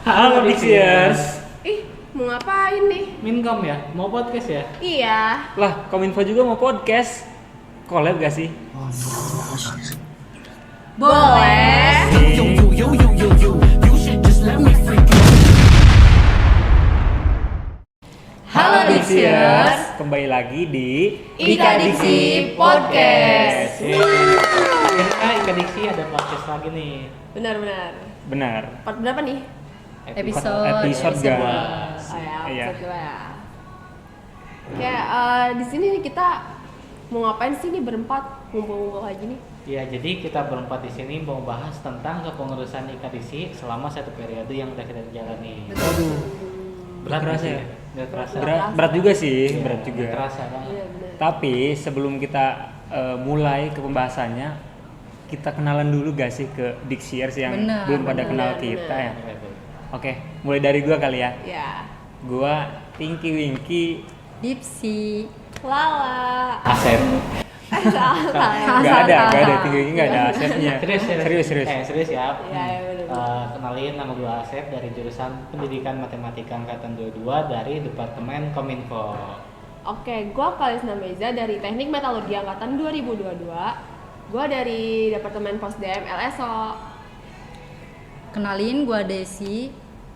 Halo Dixiers. Ih, mau ngapain nih? Minkom ya? Mau podcast ya? Iya. Lah, Kominfo juga mau podcast. Collab gak sih? Boleh. Halo Dixiers. Kembali lagi di Ika Diksi Podcast. Akhirnya Ika Diksi ada podcast lagi nih. Benar-benar. Benar. Part berapa nih? Episode dua. guys. Oh ya, Iya. episode 2 ya. Kayak di sini nih kita mau ngapain sih nih berempat ngumpul-ngumpul kayak gini? Ya, jadi kita berempat di sini mau bahas tentang kepengurusan Ika Diksi selama satu periode yang udah kita jalani. Aduh, Berat kerasa nggak ya? sih? Nggak kerasa. berat juga sih, Iya, berat juga. nggak kerasa banget. Iya benar. Tapi sebelum kita mulai ke pembahasannya, kita kenalan dulu gak sih ke Dixiers yang Benar, belum pada kenal benar, kita ya? benar. Oke, mulai dari gua kali ya. Ya. Gua Tinky Winky. Dipsi. Lala. Asep. Salah. Gak ada salah. Tinky Winky gak ada asetnya. Serius. Serius. Serius ya. Iya, iya, benar. Kenalin, nama gue Asep dari jurusan Pendidikan Matematika Angkatan 22 dari Departemen Kominfo. Oke, gua Kalisna Meza dari Teknik Metalurgi Angkatan 2022. Gua dari Departemen Posdm LSO. Kenalin, gua Desi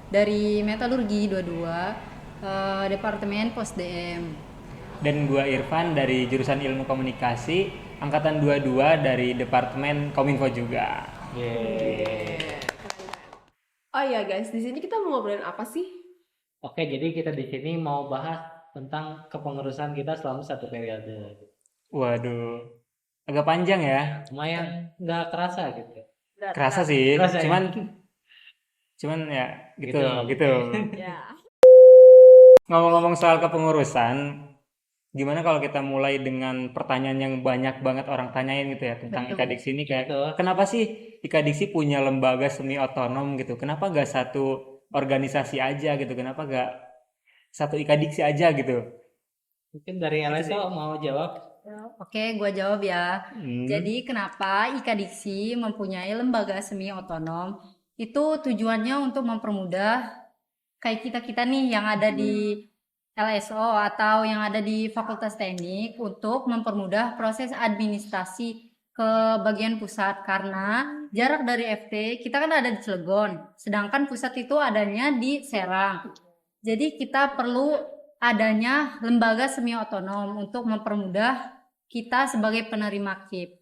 dari Metalurgi 22, Departemen Posdm. Dan gua Irfan dari jurusan Ilmu Komunikasi angkatan 22 dari Departemen Kominfo juga. Yeay. Oh iya guys, di sini kita mau ngobrolin apa sih? Oke, jadi kita di sini mau bahas tentang kepengurusan kita selama satu periode. Waduh, agak panjang ya. Lumayan nggak kerasa gitu. Kerasa sih, Kerasa ya? cuman ya gitu. Gitu. Ya. Ngomong-ngomong soal kepengurusan, gimana kalau kita mulai dengan pertanyaan yang banyak banget orang tanyain gitu ya tentang Betul. Ika Diksi ini kayak Betul. kenapa sih Ika Diksi punya lembaga semi otonom gitu? Kenapa gak satu organisasi aja gitu? Kenapa gak satu Ika Diksi aja gitu? Mungkin dari LSO mau jawab? Oke, gua jawab ya. Hmm. Jadi kenapa Ika Diksi mempunyai lembaga semi otonom? Itu tujuannya untuk mempermudah kayak kita-kita nih yang ada di LSO atau yang ada di Fakultas Teknik untuk mempermudah proses administrasi ke bagian pusat karena jarak dari FT kita kan ada di Cilegon, sedangkan pusat itu adanya di Serang. Jadi kita perlu adanya lembaga semi otonom untuk mempermudah kita sebagai penerima KIP.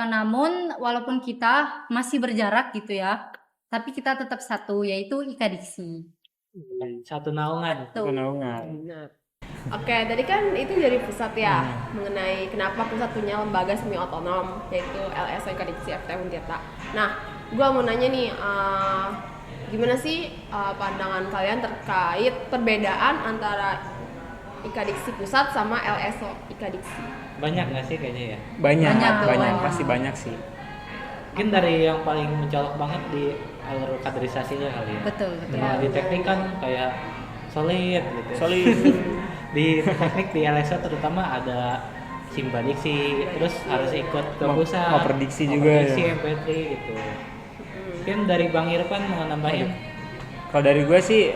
Namun walaupun kita masih berjarak gitu ya, tapi kita tetap satu yaitu Ika Diksi. Satu naungan. Kenaungan. Benar. Oke, tadi kan itu dari pusat ya, mengenai kenapa pusat punya lembaga semi otonom yaitu LSO Ika Diksi FT Untirta. Nah, gua mau nanya nih, gimana sih pandangan kalian terkait perbedaan antara Ika Diksi pusat sama LSO Ika Diksi? Banyak nggak sih kayaknya ya? Banyak, Banyak. pasti banyak sih. Mungkin dari yang paling mencolok banget di alur kaderisasinya kali ya. Betul. Nah, di teknik kan kayak solid gitu. Solid. Di teknik di LSO terutama ada Simba Diksi, terus harus ikut ke Mau- pusat. mau prediksi juga prediksi ya. MP3 gitu. Mungkin dari Bang Irfan mau nambahin. Kalau dari gue sih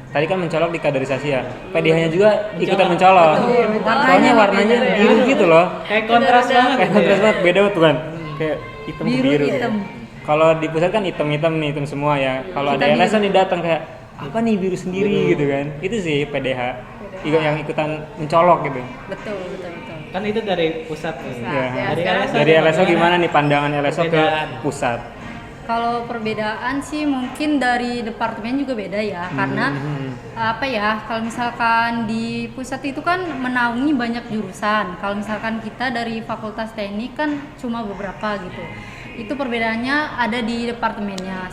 tadi kan mencolok di kaderisasi ya. PDH-nya juga ikutan mencolok. Soalnya warnanya biru gitu loh. Kayak kontras banget Kayak gitu ya. kontras banget, beda tuh kan. Kayak hitam ke Biru, biru. hitam. Kalau di pusat kan hitam-hitam nih, hitam semua ya. Kalau ada LSO nih datang kayak apa nih biru sendiri gitu kan. Itu sih PDH. Yang ikutan mencolok gitu. Betul. Kan itu dari pusat nih. Ya. Ya, Dari sekarang LSO Dari LSO gimana nih pandangan LSO ke Perbedaan. pusat? Kalau perbedaan sih mungkin dari departemen juga beda ya, karena apa ya, kalau misalkan di pusat itu kan menaungi banyak jurusan. Kalau misalkan kita dari Fakultas Teknik kan cuma beberapa gitu. Itu perbedaannya ada di departemennya.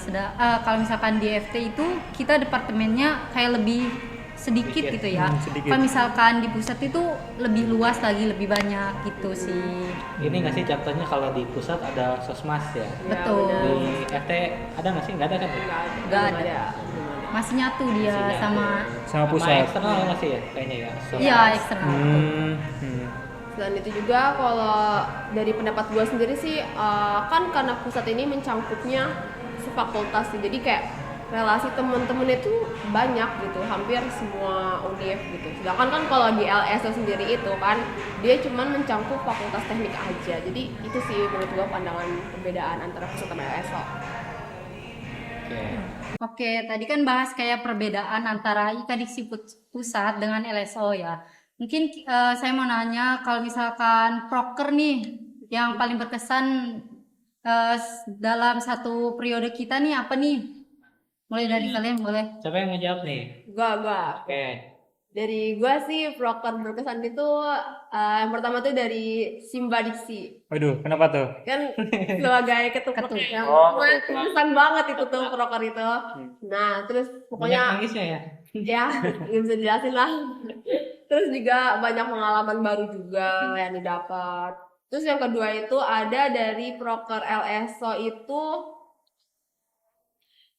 Kalau misalkan di FT itu kita departemennya kayak lebih sedikit gitu ya. sedikit. Kalau misalkan di pusat itu lebih luas lagi, lebih banyak gitu sih. Ini nggak sih contohnya kalau di pusat ada sosmas ya. Betul. Di FT ada nggak sih? Nggak ada kan? Nggak ada. Masih nyatu dia Masih nyatu. sama Sama pusat. eksternal masih ya kayaknya ya. iya eksternal. Selain itu juga kalau dari pendapat gue sendiri sih kan karena pusat ini mencangkupnya sefakultas sih. Jadi kayak relasi temen-temen itu banyak gitu, hampir semua univ gitu. Sedangkan kan kalau di LSO sendiri itu kan dia cuman mencangkup fakultas teknik aja. Jadi itu sih menurut gua pandangan perbedaan antara pusat sama LSO. Oke. Oke, tadi kan bahas kayak perbedaan antara IKA-Diksi pusat dengan LSO ya. Mungkin saya mau nanya kalau misalkan proker nih yang paling berkesan dalam satu periode kita nih apa nih? Mulai dari kalian boleh. Siapa yang ngejawab nih? Gua. Oke. Dari gua sih proker berkesan itu yang pertama tuh dari Simba Diksi. Waduh, kenapa tuh? Kan sebagai ketua yang berkesan banget itu tuh proker itu. Nah, terus Banyak pokoknya nangisnya ya. ya nggak bisa dijelasin lah. Terus juga banyak pengalaman baru juga yang didapat. Terus yang kedua itu ada dari proker LSO itu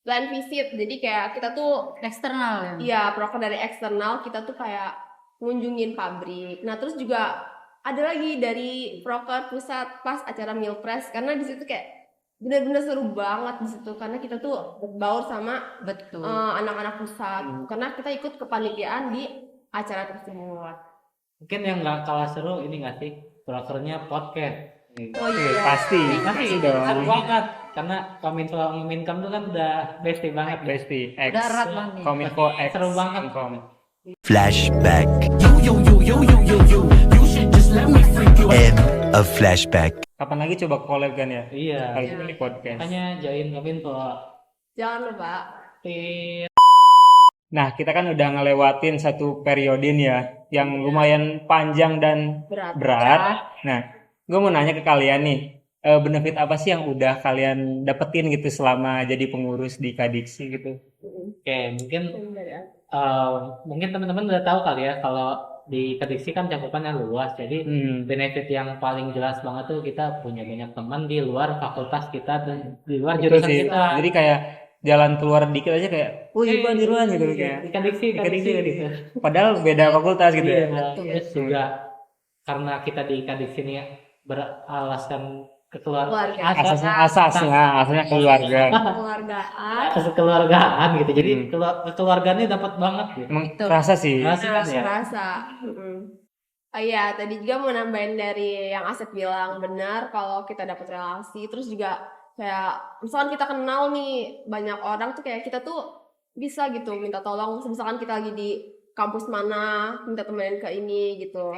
plan visit. Jadi kayak kita tuh Eksternal ya. iya, proker dari eksternal kita tuh kayak ngunjungin pabrik. Nah, terus juga ada lagi dari proker pusat pas acara Milpres karena di situ kayak bener-bener seru banget di situ karena kita tuh berbaur sama Betul. anak-anak pusat karena kita ikut kepanitiaan di acara tersebut. Mungkin yang nggak kalah seru ini nggak sih? Prokernya podcast. Oh Oke, iya. pasti dong. Seru banget. Karena Kominfo Mincom tuh kan udah bestie banget. Besti X Udah erat banget nih. Kominfo X Seru banget. Infom. Flashback. End of flashback. Kapan lagi coba collab kan ya? Iya. Kalau ini podcast. Makanya join Kominfo. Jangan lupa. Tit. Nah, kita kan udah ngelewatin satu periode nih ya, yang lumayan panjang dan berat. Nah, gue mau nanya ke kalian nih, benefit apa sih yang udah kalian dapetin gitu selama jadi pengurus di Kadiksi gitu? Oke, mungkin teman-teman udah tahu kali ya kalau di Kediksi kan cakupannya luas. Jadi benefit yang paling jelas banget tuh kita punya banyak teman di luar fakultas kita dan di luar Itu jurusan sih. kita. Jadi kayak jalan keluar dikit aja kayak, wih, Irwan gitu kayak. Di Kediksi gitu. Padahal beda fakultas gitu ya. Iya, terus juga karena kita di Kadiksi ini beralaskan Keluarga. Asasnya keluarga. Kekeluargaan. kekeluargaan gitu. Jadi kekeluargaannya dapat banget gitu. Emang kerasa sih. Rasanya ya. Rasa. Oh iya, tadi juga mau nambahin dari yang Asep bilang benar kalau kita dapat relasi, terus juga kayak misalkan kita kenal nih banyak orang tuh kayak kita tuh bisa gitu minta tolong, misalkan kita lagi di kampus mana minta temenin ke ini gitu.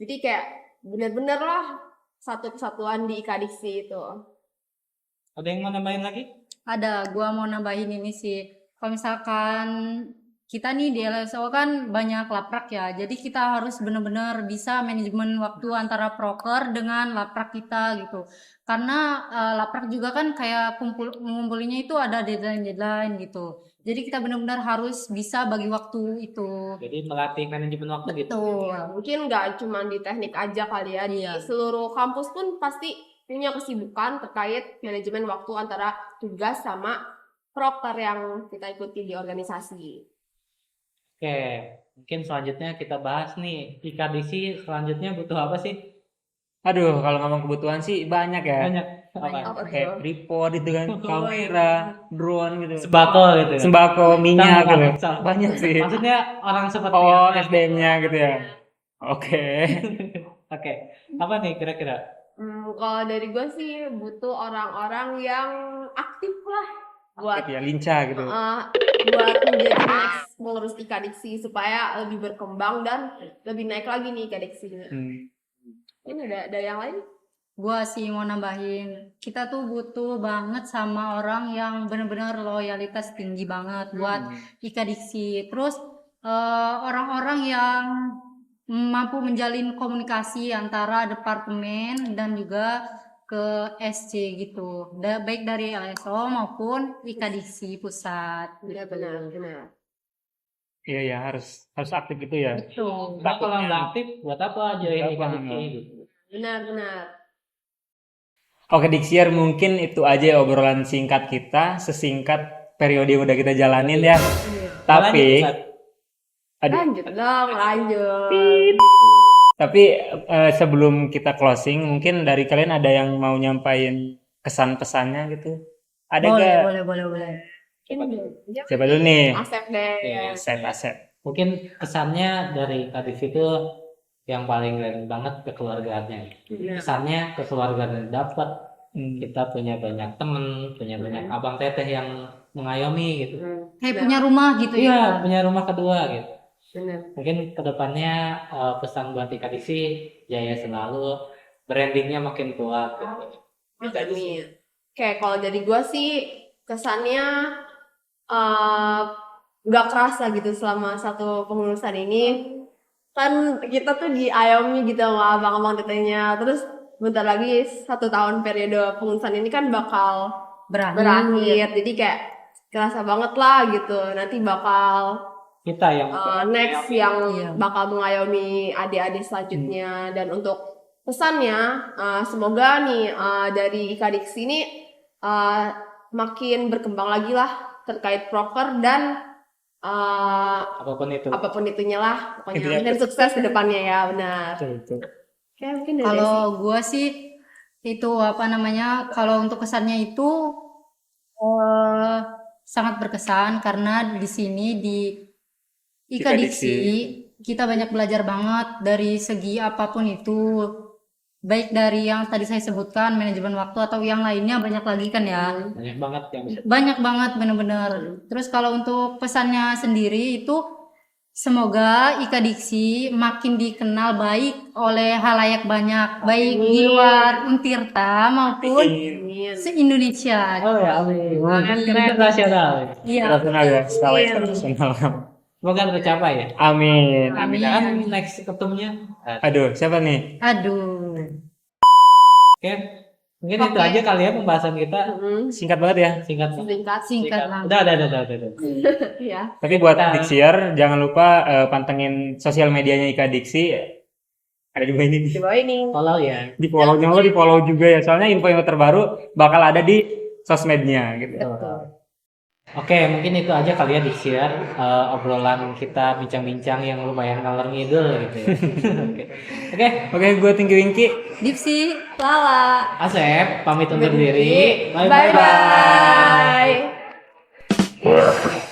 Jadi kayak bener-bener lah satu kesatuan di IKA-Diksi itu. Ada yang mau nambahin lagi? Ada, gua mau nambahin ini sih. Kalau misalkan kita nih di LSO kan banyak laprak ya. Jadi kita harus benar-benar bisa manajemen waktu antara proker dengan laprak kita gitu. Karena laprak juga kan kayak ngumpulinnya itu ada deadline gitu. Jadi kita benar-benar harus bisa bagi waktu itu. Jadi melatih manajemen waktu gitu. Betul. Mungkin nggak cuma di teknik aja kali ya, di Iya. seluruh kampus pun pasti punya kesibukan terkait manajemen waktu antara tugas sama proker yang kita ikuti di organisasi. Oke, mungkin selanjutnya kita bahas nih IKDC selanjutnya butuh apa sih? Aduh, kalau ngomong kebutuhan sih banyak ya. Banyak. Banyak. Apa? Kayak tripod itu kan, kamera, drone gitu. Sembako gitu. Sembako, minyak gitu. Salah. Banyak sih. Maksudnya orang seperti Oh, apa? SDM-nya gitu ya. Oke. Oke, apa nih kira-kira? Kalau dari gue sih butuh orang-orang yang aktif lah buat Ya lincah gitu. buat menjadi next pengurus IKA-Diksi supaya lebih berkembang dan lebih naik lagi nih IKA-Diksi. Ini ada yang lain? Gua sih mau nambahin, kita tuh butuh banget sama orang yang benar-benar loyalitas tinggi banget buat IKA-Diksi. Terus orang-orang yang mampu menjalin komunikasi antara departemen dan juga ke SC gitu, baik dari LSO maupun IKA-Diksi pusat. Benar. Iya ya, harus aktif gitu ya. Betul. Nah, kalau nggak aktif, buat apa join Buat apa? IKDC gitu? Benar. Oke, Diksiar, mungkin itu aja ya obrolan singkat kita, sesingkat periode yang udah kita jalanin ya. Tapi Lanjut, Ustaz. Lanjut. Tapi sebelum kita closing, mungkin dari kalian ada yang mau nyampain kesan-pesannya gitu? Ada nggak? Boleh. Siapa dulu nih? Asep deh. Asep. Mungkin kesannya dari Kadis itu yang paling keren banget kekeluargaannya. Kesannya kekeluargaan dapat. Kita punya banyak temen, punya banyak abang teteh yang mengayomi gitu. Kayak punya rumah gitu Iya, ya. punya rumah kedua gitu. Bener. Mungkin kedepannya pesan buat Ika Diksi, jaya selalu, brandingnya makin kuat gitu. Amin. Kayak kalau dari gue sih kesannya nggak kerasa gitu selama satu pengurusan ini. Kan kita tuh diayomi gitu sama abang-abang tetehnya. Terus bentar lagi 1 tahun periode pengurusan ini kan bakal berakhir. Jadi kayak kerasa banget lah gitu. Nanti bakal Kita yang next yang bakal mengayomi adik-adik selanjutnya. Dan untuk pesannya semoga nih dari Ika Diksi ini makin berkembang lagi lah terkait proker dan apapun itunya lah pokoknya dan sukses ke depannya ya. Benar. Kayak mungkin dari Kalau gue sih itu kalau untuk kesannya itu sangat berkesan karena di sini di Ika Diksi kita banyak belajar banget dari segi apapun itu, baik dari yang tadi saya sebutkan manajemen waktu atau yang lainnya banyak lagi kan ya. banyak banget yang bisa. Banyak banget bener-bener. Terus kalau untuk pesannya sendiri itu semoga Ika Diksi makin dikenal baik oleh halayak banyak, baik di luar Untirta maupun se-Indonesia. Oh ya, amin. Internasional. Iya. Internasional ya, skala internasional. Semoga tercapai ya. Amin. Kan next ketemunya. Aduh, siapa nih? Aduh. Oke. Mungkin itu aja kali ya pembahasan kita. Singkat banget ya. Singkat lah. Udah. ya. Tapi buat Diksier, jangan lupa pantengin sosial medianya Ika Diksi. Ada di bawah ini. Di bawah ini. Follow ya. Di follow, jangan lupa di follow juga ya. Soalnya info-info terbaru bakal ada di sosmednya gitu. Oke, mungkin itu aja kali ya di-share obrolan kita bincang-bincang yang lumayan ngalor ngidul gitu ya. Oke, Oke, gue Tinggi Wingki. Dipsi. Lala. Asep pamit undur diri. Bye bye.